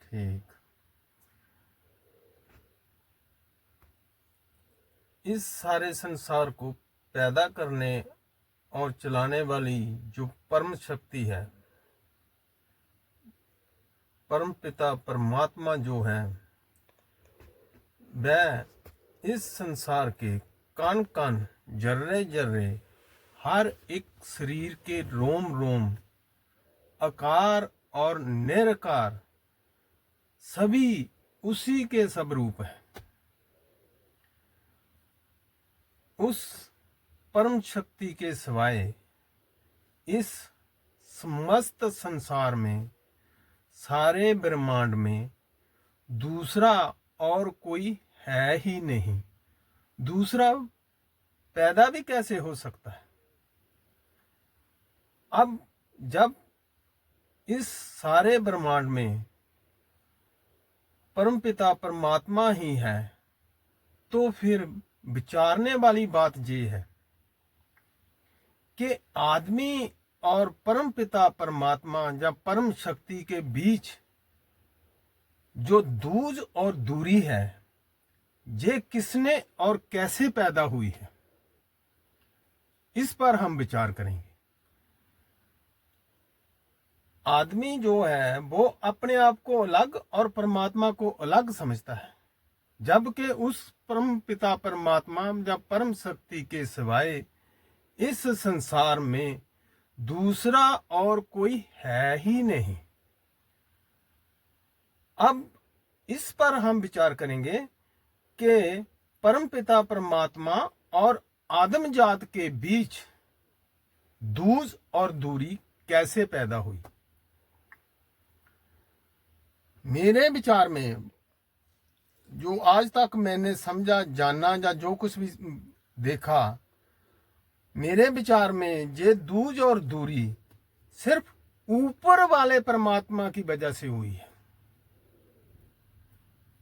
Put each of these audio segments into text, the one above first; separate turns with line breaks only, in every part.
ठीक। इस सारे संसार को पैदा करने और चलाने वाली जो परम शक्ति है, परम पिता परमात्मा जो है, वह इस संसार के कण कण, जर्रे जर्रे, हर एक शरीर के रोम रोम, आकार और निराकार सभी उसी के सब रूप है। उस परम शक्ति के सिवाय इस समस्त संसार में, सारे ब्रह्मांड में दूसरा और कोई है ही नहीं। दूसरा पैदा भी कैसे हो सकता है? अब जब इस सारे ब्रह्मांड में परमपिता परमात्मा ही है, तो फिर विचारने वाली बात ये है कि आदमी और परमपिता परमात्मा या परम शक्ति के बीच जो दूज और दूरी है, ये किसने और कैसे पैदा हुई है, इस पर हम विचार करेंगे। आदमी जो है वो अपने आप को अलग और परमात्मा को अलग समझता है, जबकि उस परम पिता परमात्मा या परम शक्ति के सिवाय इस संसार में दूसरा और कोई है ही नहीं। अब इस पर हम विचार करेंगे कि परम पिता परमात्मा और आदम जात के बीच दूज और दूरी कैसे पैदा हुई। मेरे विचार में जो आज तक मैंने समझा, जाना या जो कुछ भी देखा, मेरे विचार में ये दूज और दूरी सिर्फ ऊपर वाले परमात्मा की वजह से हुई है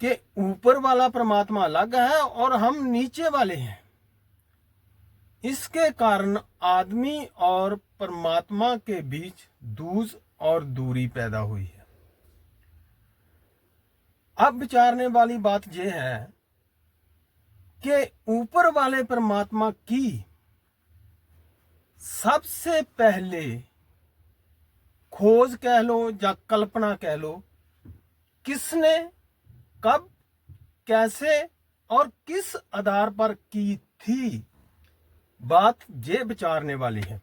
कि ऊपर वाला परमात्मा अलग है और हम नीचे वाले हैं। इसके कारण आदमी और परमात्मा के बीच दूज और दूरी पैदा हुई है। अब विचारने वाली बात यह है कि ऊपर वाले परमात्मा की सबसे पहले खोज कह लो या कल्पना कह लो, किसने, कब, कैसे और किस आधार पर की थी, बात ये विचारने वाली है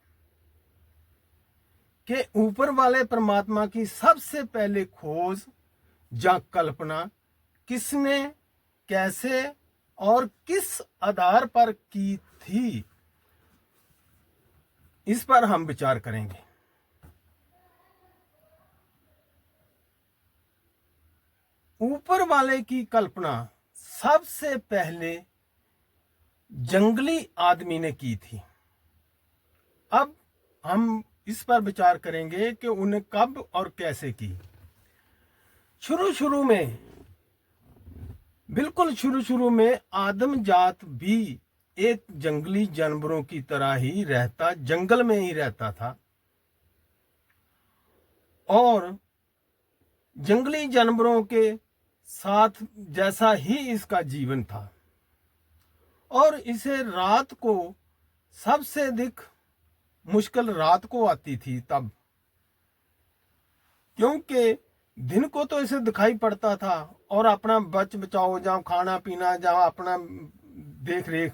कि ऊपर वाले परमात्मा की सबसे पहले खोज या कल्पना किसने, कैसे और किस आधार पर की थी, इस पर हम विचार करेंगे। ऊपर वाले की कल्पना सबसे पहले जंगली आदमी ने की थी। अब हम इस पर विचार करेंगे कि उन्हें कब और कैसे की। शुरू में, बिल्कुल शुरू में आदम जात भी एक जंगली जानवरों की तरह ही रहता, जंगल में ही रहता था और जंगली जानवरों के साथ जैसा ही इसका जीवन था। और इसे रात को सबसे अधिक मुश्किल रात को आती थी तब, क्योंकि दिन को तो इसे दिखाई पड़ता था और अपना बचाओ, जहाँ खाना पीना, जहाँ अपना देख रेख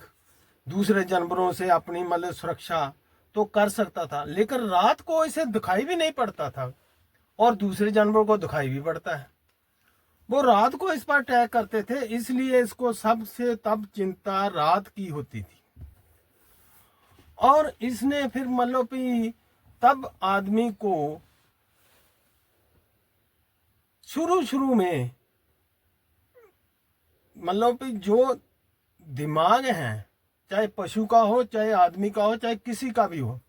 दूसरे जानवरों से अपनी मतलब सुरक्षा तो कर सकता था, लेकिन रात को इसे दिखाई भी नहीं पड़ता था और दूसरे जानवरों को दिखाई भी पड़ता है। वो रात को इस पर अटैक करते थे, इसलिए इसको सबसे तब चिंता रात की होती थी। और इसने फिर मतलब कि तब आदमी को शुरू में मतलब कि जो दिमाग है, चाहे पशु का हो, चाहे आदमी का हो, चाहे किसी का भी हो,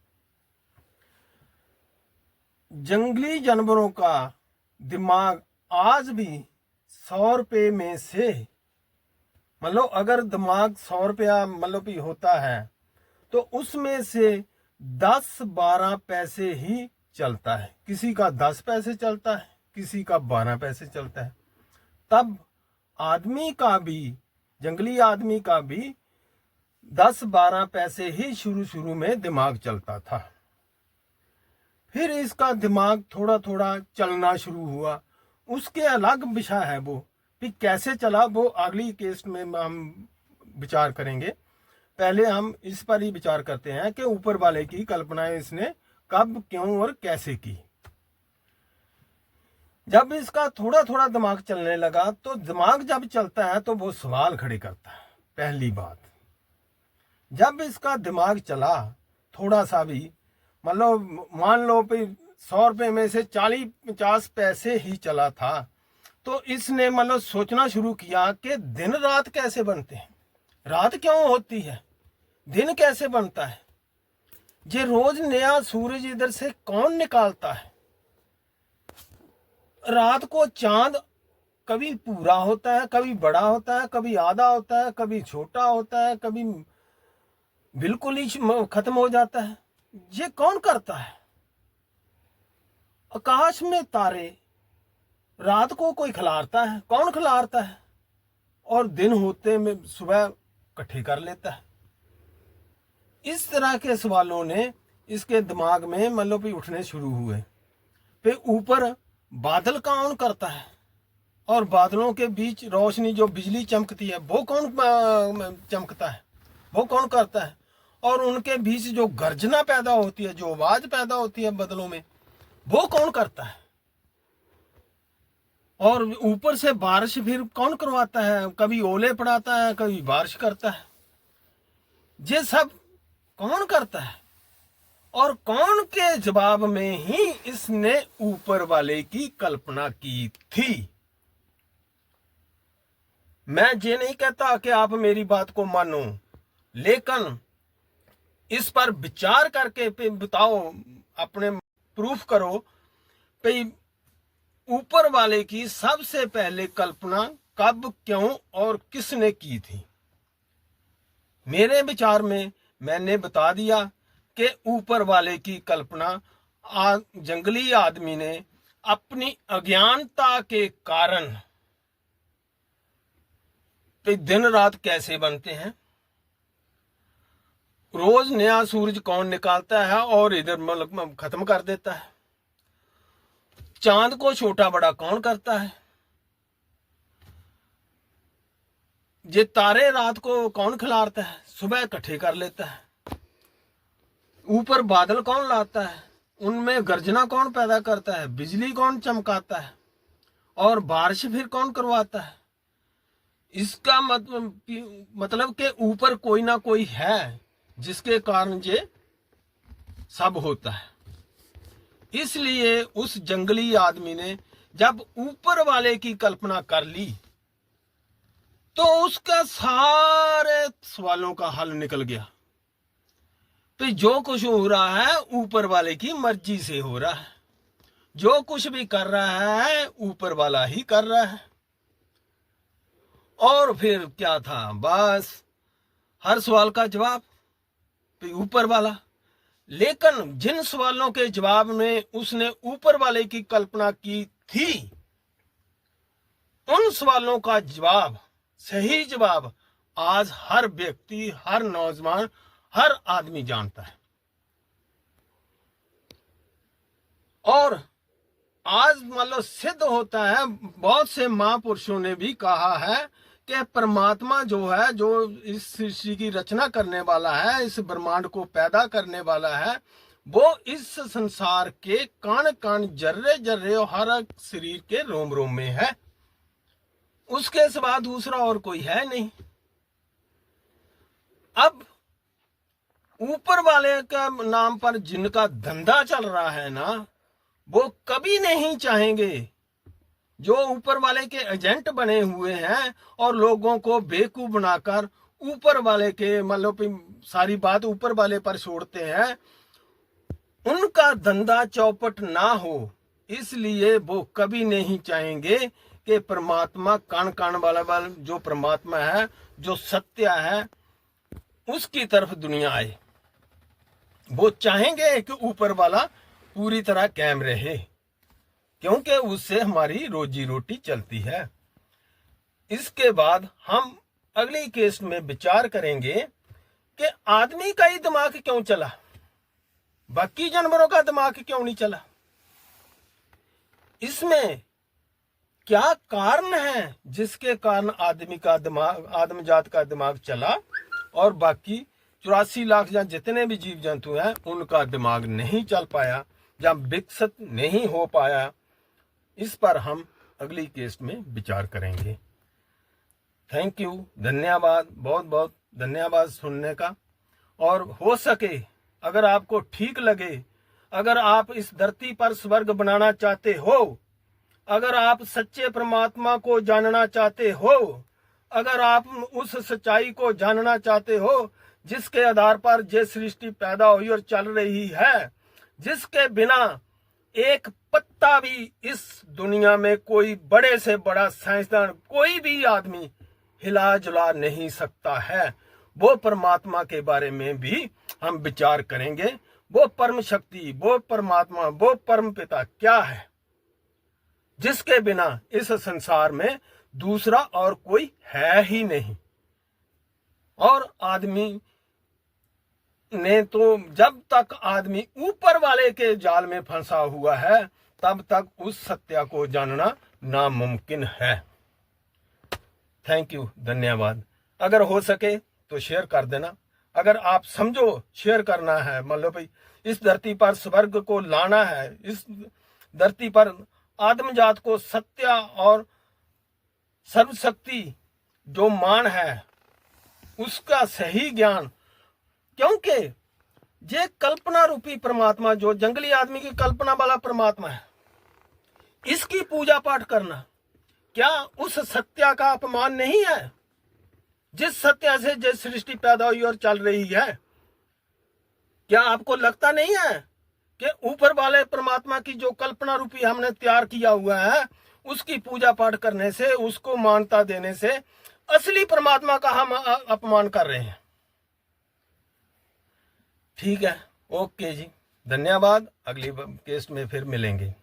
जंगली जानवरों का दिमाग आज भी 100 रुपये में से, मतलब अगर दिमाग 100 रुपया मतलब भी होता है तो उसमें से 10-12 पैसे ही चलता है। किसी का 10 पैसे चलता है, किसी का 12 पैसे चलता है। तब आदमी का भी, जंगली आदमी का भी 10-12 पैसे ही शुरू में दिमाग चलता था। फिर इसका दिमाग थोड़ा थोड़ा चलना शुरू हुआ। उसके अलग विषय है वो, फिर कैसे चला वो अगली केस में हम विचार करेंगे। पहले हम इस पर ही विचार करते हैं कि ऊपर वाले की कल्पना इसने कब, क्यों और कैसे की। जब इसका थोड़ा थोड़ा दिमाग चलने लगा, तो दिमाग जब चलता है तो वो सवाल खड़े करता है। पहली बात, जब इसका दिमाग चला थोड़ा सा भी, मतलब मान लो 100 रुपये में से 40-50 पैसे ही चला था, तो इसने मतलब सोचना शुरू किया कि दिन रात कैसे बनते हैं, रात क्यों होती है, दिन कैसे बनता है, ये रोज नया सूरज इधर से कौन निकालता है, रात को चांद कभी पूरा होता है, कभी बड़ा होता है, कभी आधा होता है, कभी छोटा होता है, कभी बिल्कुल ही खत्म हो जाता है, ये कौन करता है। आकाश में तारे रात को कोई खिलारता है, कौन खिलारता है, और दिन होते में सुबह इकट्ठे कर लेता है। इस तरह के सवालों ने इसके दिमाग में मतलब भी उठने शुरू हुए। फिर ऊपर बादल कौन करता है, और बादलों के बीच रोशनी जो बिजली चमकती है वो कौन चमकता है, वो कौन करता है, और उनके बीच जो गर्जना पैदा होती है, जो आवाज पैदा होती है बादलों में, वो कौन करता है, और ऊपर से बारिश फिर कौन करवाता है, कभी ओले पड़ाता है, कभी बारिश करता है, ये सब कौन करता है। और कौन के जवाब में ही इसने ऊपर वाले की कल्पना की थी। मैं ये नहीं कहता कि आप मेरी बात को मानो, लेकिन इस पर विचार करके बताओ, अपने प्रूफ करो कि ऊपर वाले की सबसे पहले कल्पना कब, क्यों और किसने की थी। मेरे विचार में मैंने बता दिया कि ऊपर वाले की कल्पना जंगली आदमी ने अपनी अज्ञानता के कारण दिन रात कैसे बनते हैं, रोज नया सूरज कौन निकालता है और इधर मतलब खत्म कर देता है, चांद को छोटा बड़ा कौन करता है, ये तारे रात को कौन खिलारता है, सुबह इकट्ठे कर लेता है, ऊपर बादल कौन लाता है, उनमें गर्जना कौन पैदा करता है, बिजली कौन चमकाता है, और बारिश फिर कौन करवाता है। इसका मतलब कि ऊपर कोई ना कोई है जिसके कारण ये सब होता है। इसलिए उस जंगली आदमी ने जब ऊपर वाले की कल्पना कर ली, तो उसका सारे सवालों का हल निकल गया। तो जो कुछ हो रहा है ऊपर वाले की मर्जी से हो रहा है, जो कुछ भी कर रहा है ऊपर वाला ही कर रहा है। और फिर क्या था, बस हर सवाल का जवाब ऊपर वाला। लेकिन जिन सवालों के जवाब में उसने ऊपर वाले की कल्पना की थी, उन सवालों का जवाब, सही जवाब आज हर व्यक्ति, हर नौजवान, हर आदमी जानता है। और आज मतलब सिद्ध होता है, बहुत से महापुरुषों ने भी कहा है कि परमात्मा जो है, जो इस सृष्टि की रचना करने वाला है, इस ब्रह्मांड को पैदा करने वाला है, वो इस संसार के कण कण, जर्रे जर्रे और हर शरीर के रोम रोम में है। उसके सिवा दूसरा और कोई है नहीं। अब ऊपर वाले का नाम पर जिनका धंधा चल रहा है ना, वो कभी नहीं चाहेंगे, जो ऊपर वाले के एजेंट बने हुए हैं और लोगों को बेवकूफ बनाकर ऊपर वाले के मतलब सारी बात ऊपर वाले पर छोड़ते हैं, उनका धंधा चौपट ना हो। इसलिए वो कभी नहीं चाहेंगे कि परमात्मा, कण कण वाला जो परमात्मा है, जो सत्य है, उसकी तरफ दुनिया आए। वो चाहेंगे कि ऊपर वाला पूरी तरह कायम रहे। क्योंकि उससे हमारी रोजी रोटी चलती है। इसके बाद हम अगली केस में विचार करेंगे कि आदमी का ही दिमाग क्यों चला, बाकी जानवरों का दिमाग क्यों नहीं चला, इसमें क्या कारण है जिसके कारण आदमी का दिमाग, आदमजात का दिमाग चला और बाकी 84 लाख या जितने भी जीव जंतु हैं उनका दिमाग नहीं चल पाया या विकसित नहीं हो पाया। इस पर हम अगली केस में विचार करेंगे। थैंक यू, धन्यवाद, बहुत बहुत धन्यवाद सुनने का। और हो सके अगर आपको ठीक लगे, अगर आप इस धरती पर स्वर्ग बनाना चाहते हो, अगर आप सच्चे परमात्मा को जानना चाहते हो, अगर आप उस सच्चाई को जानना चाहते हो जिसके आधार पर ये सृष्टि पैदा हुई और चल रही है, जिसके बिना एक पत्ता भी इस दुनिया में कोई बड़े से बड़ा साइंसदान, कोई भी आदमी हिला जुला नहीं सकता है, वो परमात्मा के बारे में भी हम विचार करेंगे। वो परम शक्ति, वो परमात्मा, वो परम पिता क्या है जिसके बिना इस संसार में दूसरा और कोई है ही नहीं। और आदमी ने तो जब तक आदमी ऊपर वाले के जाल में फंसा हुआ है तब तक उस सत्य को जानना नामुमकिन है। थैंक यू, धन्यवाद। अगर हो सके तो शेयर कर देना। अगर आप समझो शेयर करना है, मान लो भाई इस धरती पर स्वर्ग को लाना है, इस धरती पर आदमजात को सत्य और सर्वशक्ति जो मान है उसका सही ज्ञान, क्योंकि ये कल्पना रूपी परमात्मा जो जंगली आदमी की कल्पना वाला परमात्मा है, इसकी पूजा पाठ करना क्या उस सत्य का अपमान नहीं है जिस सत्य से जिस सृष्टि पैदा हुई और चल रही है? क्या आपको लगता नहीं है कि ऊपर वाले परमात्मा की जो कल्पना रूपी हमने तैयार किया हुआ है उसकी पूजा पाठ करने से, उसको मान्यता देने से असली परमात्मा का हम अपमान कर रहे हैं? ठीक है, ओके जी, धन्यवाद। अगली केस में फिर मिलेंगे।